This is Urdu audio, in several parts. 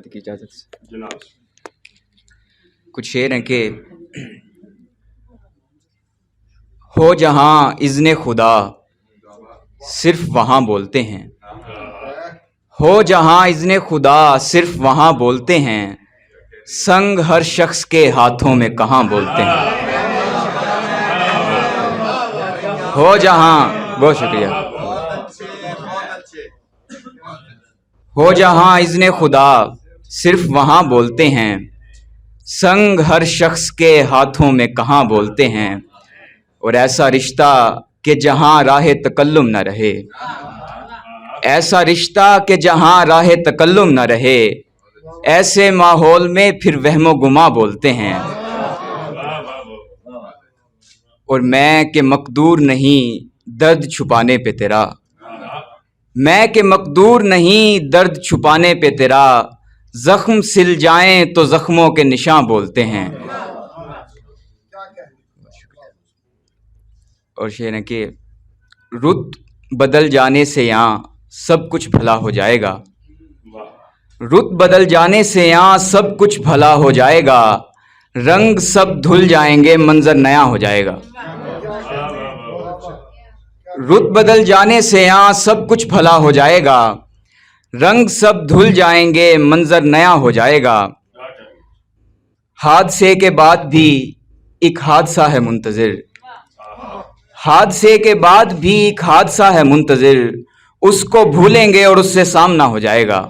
فاتح کی اجازت سے جناب کچھ شعر ہیں کہ ہو جہاں اذن خدا صرف وہاں بولتے ہیں، ہو جہاں اذن خدا صرف وہاں بولتے ہیں، سنگ ہر شخص کے ہاتھوں میں کہاں بولتے ہیں۔ ہو جہاں، بہت شکریہ، ہو جہاں اذن خدا صرف وہاں بولتے ہیں، سنگ ہر شخص کے ہاتھوں میں کہاں بولتے ہیں، اور ایسا رشتہ کہ جہاں راہ تکلم نہ رہے، ایسا رشتہ کہ جہاں راہ تکلم نہ رہے، ایسے ماحول میں پھر وہم و گما بولتے ہیں۔ اور میں کہ مقدور نہیں درد چھپانے پہ تیرا، میں کہ مقدور نہیں درد چھپانے پہ تیرا، زخم سل جائیں تو زخموں کے نشاں بولتے ہیں۔ اور شعر ہے کہ رت بدل جانے سے یہاں سب کچھ بھلا ہو جائے گا، رت بدل جانے سے یہاں سب کچھ بھلا ہو جائے گا، رنگ سب دھل جائیں گے منظر نیا ہو جائے گا۔ رت بدل جانے سے یہاں سب کچھ بھلا ہو جائے گا، رنگ سب دھل جائیں گے منظر نیا ہو جائے گا، حادثے کے بعد بھی ایک حادثہ ہے منتظر، حادثے کے بعد بھی ایک حادثہ ہے منتظر، اس کو بھولیں گے اور اس سے سامنا ہو جائے گا۔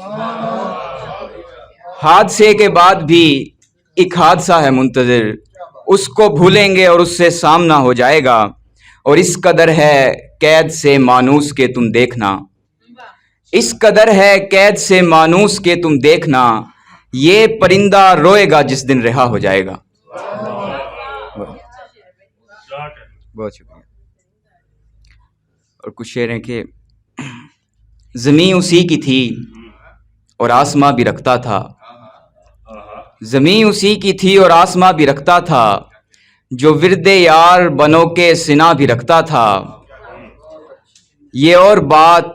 حادثے کے بعد بھی ایک حادثہ ہے منتظر، اس کو بھولیں گے اور اس سے سامنا ہو جائے گا، اور اس قدر ہے قید سے مانوس کے تم دیکھنا، اس قدر ہے قید سے مانوس کے تم دیکھنا، یہ پرندہ روئے گا جس دن رہا ہو جائے گا۔ بہت شکریہ۔ اور کچھ شعر ہیں کہ زمین اسی کی تھی اور آسماں بھی رکھتا تھا، زمین اسی کی تھی اور آسماں بھی رکھتا تھا، جو ورد یار بنو کے سنا بھی رکھتا تھا، یہ اور بات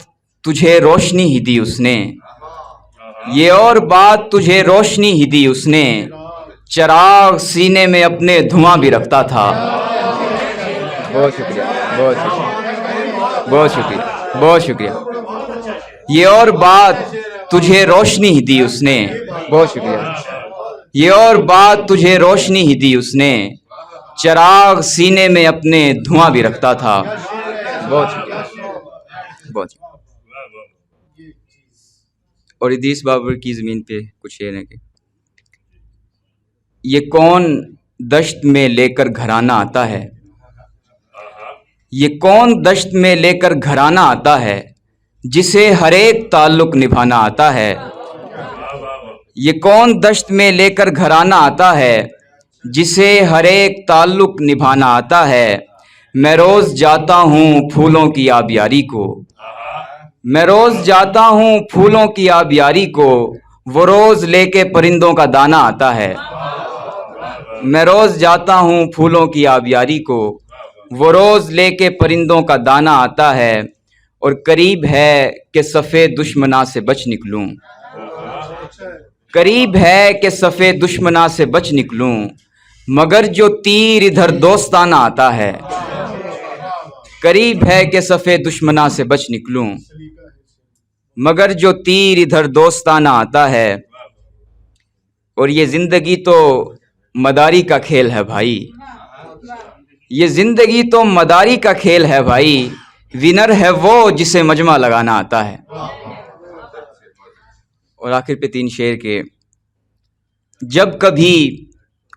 تجھے روشنی ہی دی اس نے، یہ اور بات تجھے روشنی ہی دی اس نے، چراغ سینے میں اپنے دھواں بھی رکھتا تھا۔ بہت شکریہ، بہت شکریہ، بہت شکریہ، بہت شکریہ۔ یہ اور بات تجھے روشنی ہی دی اس نے، بہت شکریہ۔ یہ اور بات تجھے روشنی ہی دی اس نے، چراغ سینے میں اپنے دھواں بھی رکھتا تھا۔ بہت شکریہ، بہت شکریہ۔ اور ادریس بابر کی زمین پہ کچھ شعر ہیں کہ یہ کون دشت میں لے کر گھرانا آتا ہے، یہ کون دشت میں لے کر گھرانا آتا ہے، جسے ہر ایک تعلق نبھانا آتا ہے، یہ کون دشت میں لے کر گھرانا آتا ہے، جسے ہر ایک تعلق نبھانا آتا ہے، میں روز جاتا ہوں پھولوں کی آبیاری کو، میں روز جاتا ہوں پھولوں کی آبیاری کو، وہ روز لے کے پرندوں کا دانہ آتا ہے، میں روز جاتا ہوں پھولوں کی آبیاری کو، وہ روز لے کے پرندوں کا دانہ آتا ہے، اور قریب ہے کہ صفے دشمنا سے بچ نکلوں، قریب ہے کہ صفے دشمنا سے بچ نکلوں، مگر جو تیر ادھر دوستانہ آتا ہے، قریب ہے کہ صفے دشمنا سے بچ نکلوں، مگر جو تیر ادھر دوستانہ آتا ہے۔ اور یہ زندگی تو مداری کا کھیل ہے بھائی، یہ زندگی تو مداری کا کھیل ہے بھائی، ونر ہے وہ جسے مجمع لگانا آتا ہے۔ اور آخر پہ تین شعر کے جب کبھی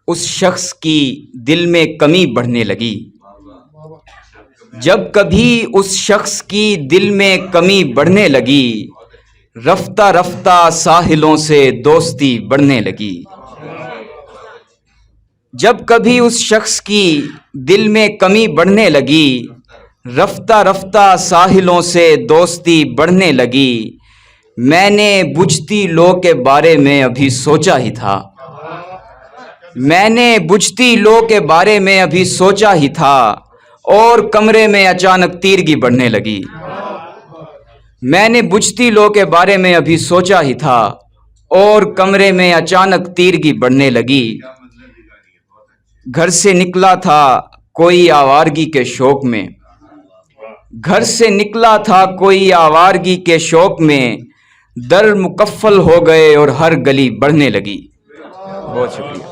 اس شخص کی دل میں کمی بڑھنے لگی، جب کبھی اس شخص کی دل میں کمی بڑھنے لگی، رفتہ رفتہ ساحلوں سے دوستی بڑھنے لگی، جب کبھی اس شخص کی دل میں کمی بڑھنے لگی، رفتہ رفتہ ساحلوں سے دوستی بڑھنے لگی، میں نے بجھتی لو کے بارے میں ابھی سوچا ہی تھا، میں نے بجھتی لو کے بارے میں ابھی سوچا ہی تھا، اور کمرے میں اچانک تیرگی بڑھنے لگی، میں نے بجھتی لو کے بارے میں ابھی سوچا ہی تھا، اور کمرے میں اچانک تیرگی بڑھنے لگی۔ گھر سے نکلا تھا کوئی آوارگی کے شوق میں، گھر سے نکلا تھا کوئی آوارگی کے شوق میں، در مکفل ہو گئے اور ہر گلی بڑھنے لگی۔ بہت شکریہ۔